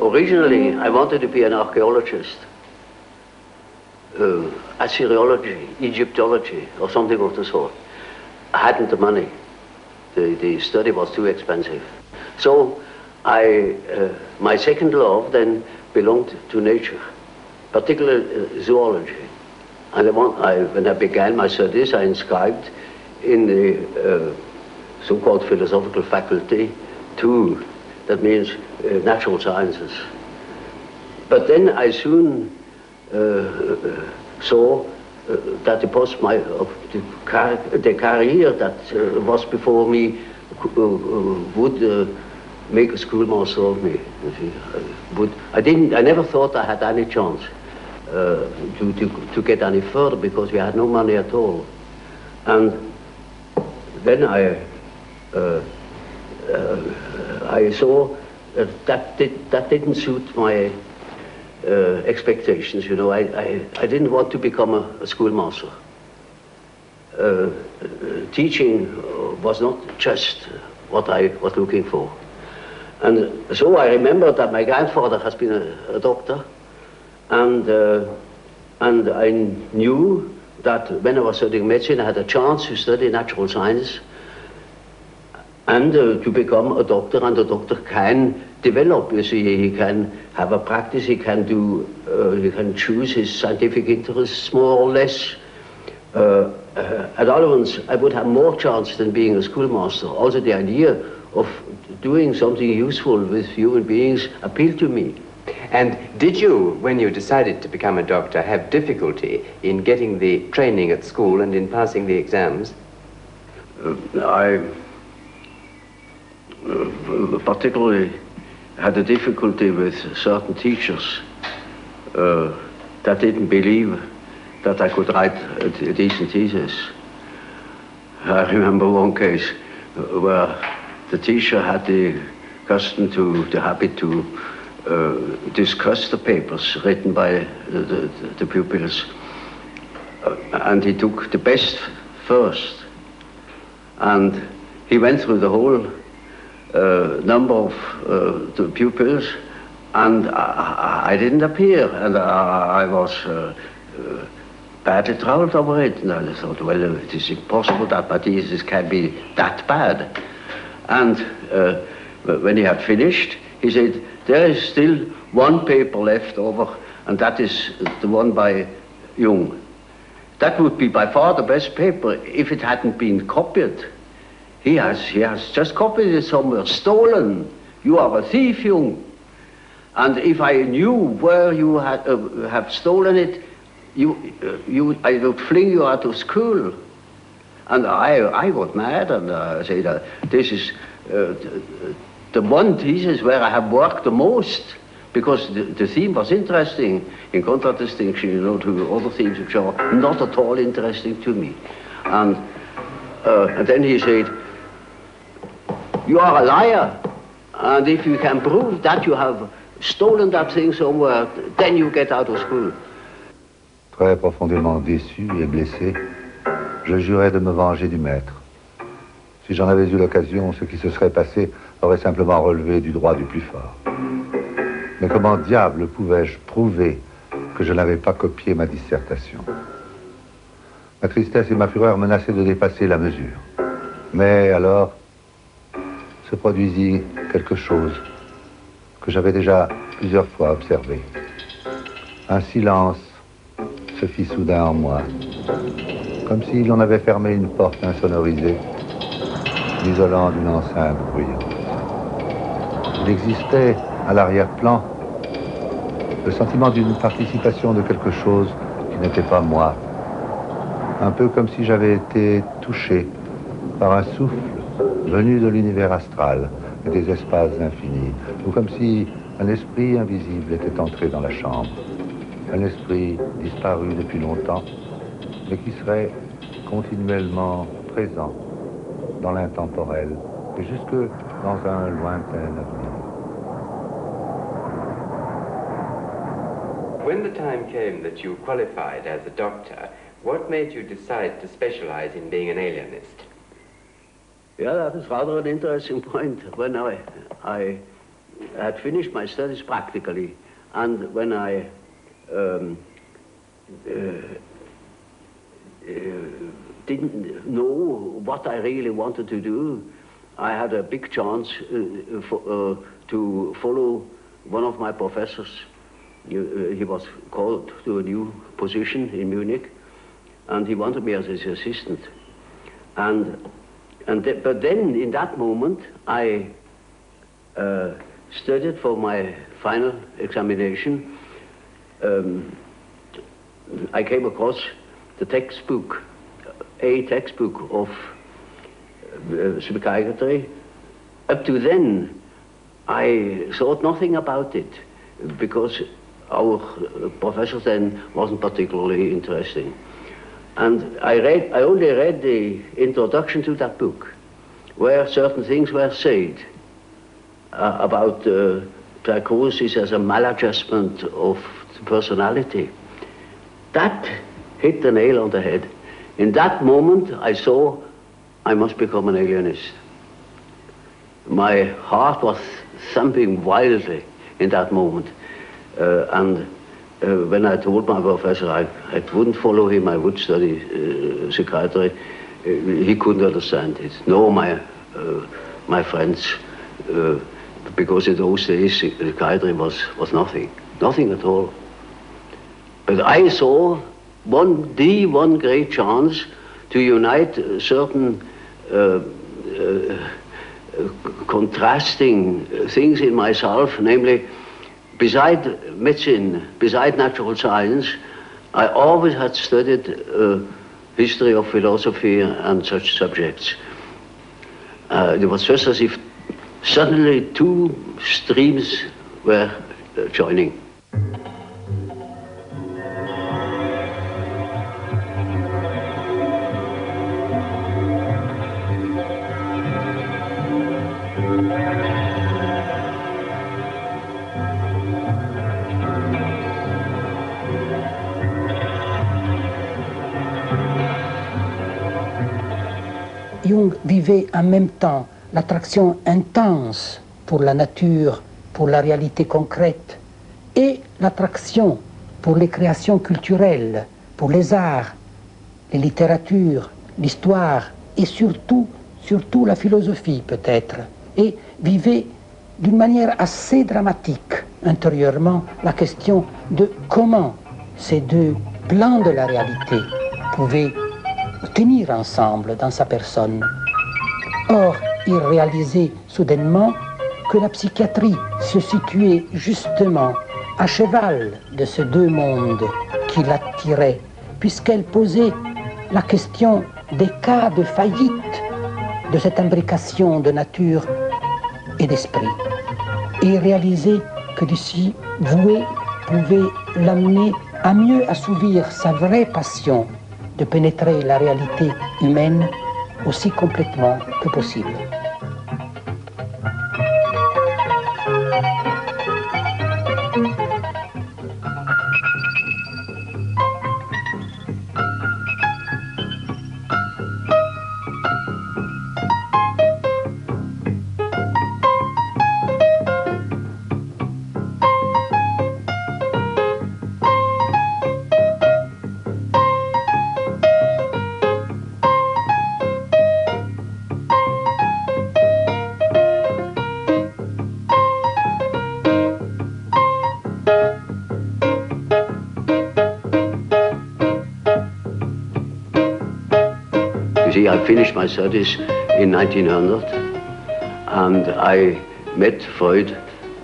Originally, I wanted to be an archaeologist, Assyriology, Egyptology, or something of the sort. I hadn't the money. The study was too expensive. So my second love then belonged to nature, particularly zoology. And when I began my studies, I inscribed in the so-called philosophical faculty 2, that means natural sciences. But then I soon saw that the career that was before me would make a schoolmaster of me. I never thought I had any chance to get any further because we had no money at all. And then I saw that didn't suit my expectations, you know. I didn't want to become a schoolmaster. Teaching was not just what I was looking for. And so I remember that my grandfather has been a doctor, and I knew that when I was studying medicine, I had a chance to study natural science and to become a doctor, and a doctor can develop, you see, he can have a practice, he can choose his scientific interests more or less. At all events, I would have more chance than being a schoolmaster. Also the idea of doing something useful with human beings appealed to me. And did you, when you decided to become a doctor, have difficulty in getting the training at school and in passing the exams? I particularly had a difficulty with certain teachers that didn't believe that I could write a decent thesis. I remember one case where the teacher had the habit to discuss the papers written by the pupils, and he took the best first, and he went through the whole number of the pupils, and I didn't appear, and I was badly troubled over it. And I thought, well, it is impossible that my thesis can be that bad. And when he had finished, he said, there is still one paper left over, and that is the one by Jung. That would be by far the best paper if it hadn't been copied. He has just copied it somewhere, stolen. You are a thief, Jung. And if I knew where you have stolen it, I would fling you out of school. And I got mad, and I said, this is the one thesis where I have worked the most, because the theme was interesting, in contradistinction, you know, to other themes which are not at all interesting to me. And then he said, you are a liar, and if you can prove that you have stolen that thing somewhere, then you get out of school. Très profondément déçu et blessé, je jurais de me venger du maître. Si j'en avais eu l'occasion, ce qui se serait passé aurait simplement relevé du droit du plus fort. Mais comment diable pouvais-je prouver que je n'avais pas copié ma dissertation? Ma tristesse et ma fureur menaçaient de dépasser la mesure. Mais alors se produisit quelque chose que j'avais déjà plusieurs fois observé. Un silence se fit soudain en moi, comme si l'on avait fermé une porte insonorisée, l'isolant d'une enceinte bruyante. Il existait à l'arrière-plan le sentiment d'une participation de quelque chose qui n'était pas moi, un peu comme si j'avais été touché par un souffle venu de l'univers astral et des espaces infinis, ou comme si un esprit invisible était entré dans la chambre, un esprit disparu depuis longtemps, mais qui serait continuellement présent dans l'intemporel et jusque dans un lointain avenir. When the time came that you qualified as a doctor, what made you decide to specialize in being an alienist? Yeah, that is rather an interesting point. When I had finished my studies practically, and when I didn't know what I really wanted to do, I had a big chance to follow one of my professors. He was called to a new position in Munich, and he wanted me as his assistant. But then, in that moment, I studied for my final examination. I came across the textbook, a textbook of psychiatry. Up to then, I thought nothing about it, because our professor then wasn't particularly interesting. And I only read the introduction to that book, where certain things were said about psychosis as a maladjustment of the personality. That hit the nail on the head. In that moment, I saw I must become an alienist. My heart was thumping wildly in that moment. When I told my professor I wouldn't follow him, I would study psychiatry, he couldn't understand it. Nor my friends, because in those days psychiatry was nothing at all. But I saw one great chance to unite certain contrasting things in myself, namely, beside medicine, beside natural science, I always had studied history of philosophy and such subjects. It was just as if suddenly two streams were joining. Jung vivait en même temps l'attraction intense pour la nature, pour la réalité concrète, et l'attraction pour les créations culturelles, pour les arts, les littératures, l'histoire, et surtout la philosophie peut-être, et vivait d'une manière assez dramatique intérieurement la question de comment ces deux plans de la réalité pouvaient tenir ensemble dans sa personne. Or, il réalisait soudainement que la psychiatrie se situait justement à cheval de ces deux mondes qui l'attiraient, puisqu'elle posait la question des cas de faillite de cette imbrication de nature et d'esprit. Et il réalisait que d'ici voué pouvait l'amener à mieux assouvir sa vraie passion de pénétrer la réalité humaine aussi complètement que possible. I finished my studies in 1900, and I met Freud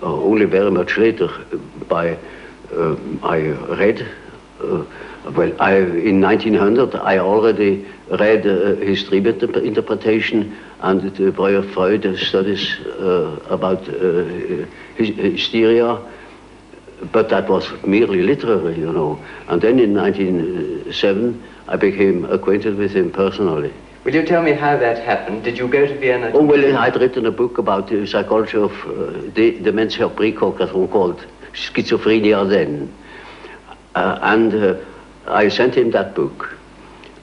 only very much later. I read, in 1900 I already read his dream interpretation and Freud studies about hysteria, but that was merely literary, you know. And then in 1907 I became acquainted with him personally. Will you tell me how that happened? Did you go to Vienna? Oh, well, I'd written a book about the psychology of dementia praecox, as one called schizophrenia then. I sent him that book,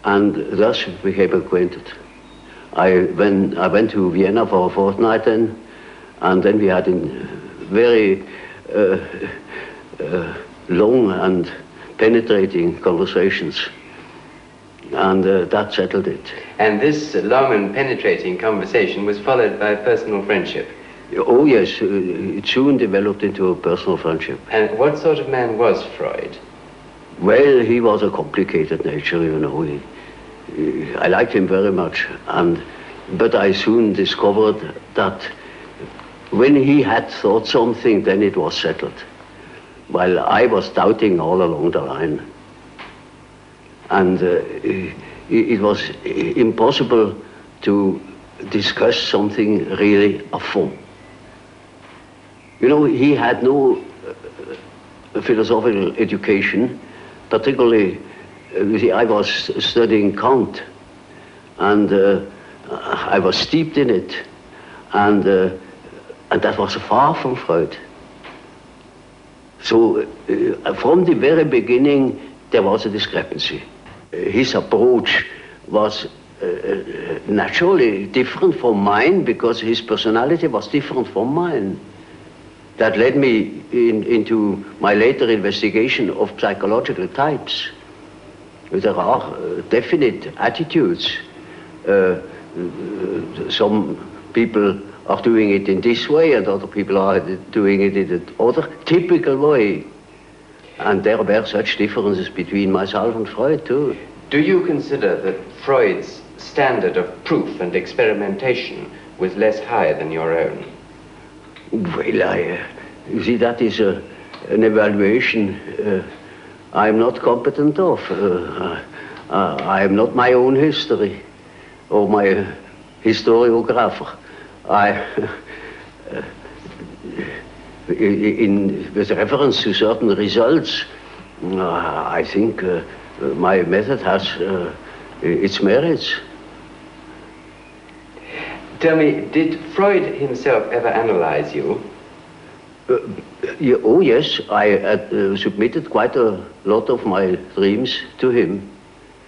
and thus we became acquainted. I went to Vienna for a fortnight then, and then we had very long and penetrating conversations. And that settled it. And this long and penetrating conversation was followed by personal friendship. Oh yes, it soon developed into a personal friendship. And what sort of man was Freud? Well, he was a complicated nature, you know. I liked him very much, but I soon discovered that when he had thought something, then it was settled, while I was doubting all along the line. And it was impossible to discuss something really à fond. You know, he had no philosophical education, particularly, you see, I was studying Kant, and I was steeped in it, and that was far from Freud. So from the very beginning, there was a discrepancy. His approach was naturally different from mine because his personality was different from mine. That led me into my later investigation of psychological types. There are definite attitudes. Some people are doing it in this way and other people are doing it in the other typical way. And there were such differences between myself and Freud too. Do you consider that Freud's standard of proof and experimentation was less high than your own? Well, you see, that is an evaluation I'm not competent of. I am not my own history or my historiographer. With reference to certain results, I think my method has its merits. Tell me, did Freud himself ever analyze you? Oh yes, I submitted quite a lot of my dreams to him,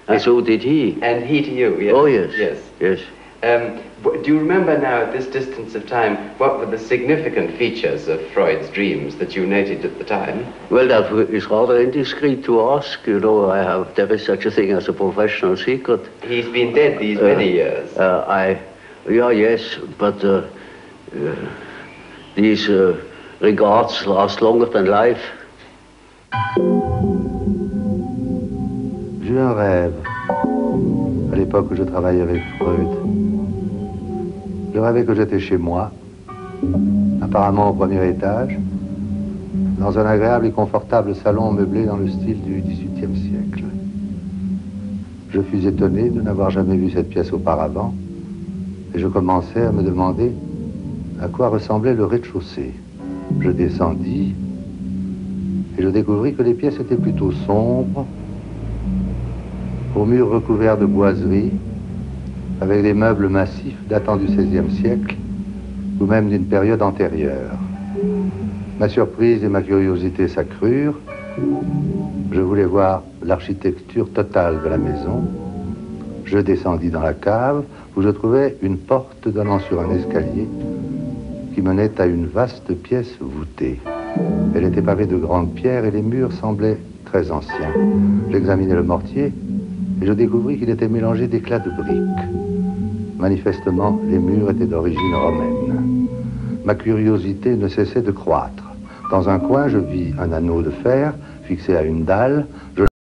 and so did he. And he to you, yes? Oh yes, yes. Yes. Do you remember now, at this distance of time, what were the significant features of Freud's dreams that you noted at the time? Well, that is rather indiscreet to ask. You know, there is such a thing as a professional secret. He's been dead these many years. Yes, but these regards last longer than life. J'ai eu un rêve à l'époque où je travaillais avec Freud. Je rêvais que j'étais chez moi, apparemment au premier étage, dans un agréable et confortable salon meublé dans le style du XVIIIe siècle. Je fus étonné de n'avoir jamais vu cette pièce auparavant, et je commençais à me demander à quoi ressemblait le rez-de-chaussée. Je descendis, et je découvris que les pièces étaient plutôt sombres, aux murs recouverts de boiseries, avec des meubles massifs datant du XVIe siècle, ou même d'une période antérieure. Ma surprise et ma curiosité s'accrurent. Je voulais voir l'architecture totale de la maison. Je descendis dans la cave, où je trouvais une porte donnant sur un escalier qui menait à une vaste pièce voûtée. Elle était pavée de grandes pierres et les murs semblaient très anciens. J'examinai le mortier et je découvris qu'il était mélangé d'éclats de briques. Manifestement, les murs étaient d'origine romaine. Ma curiosité ne cessait de croître. Dans un coin, je vis un anneau de fer fixé à une dalle. Je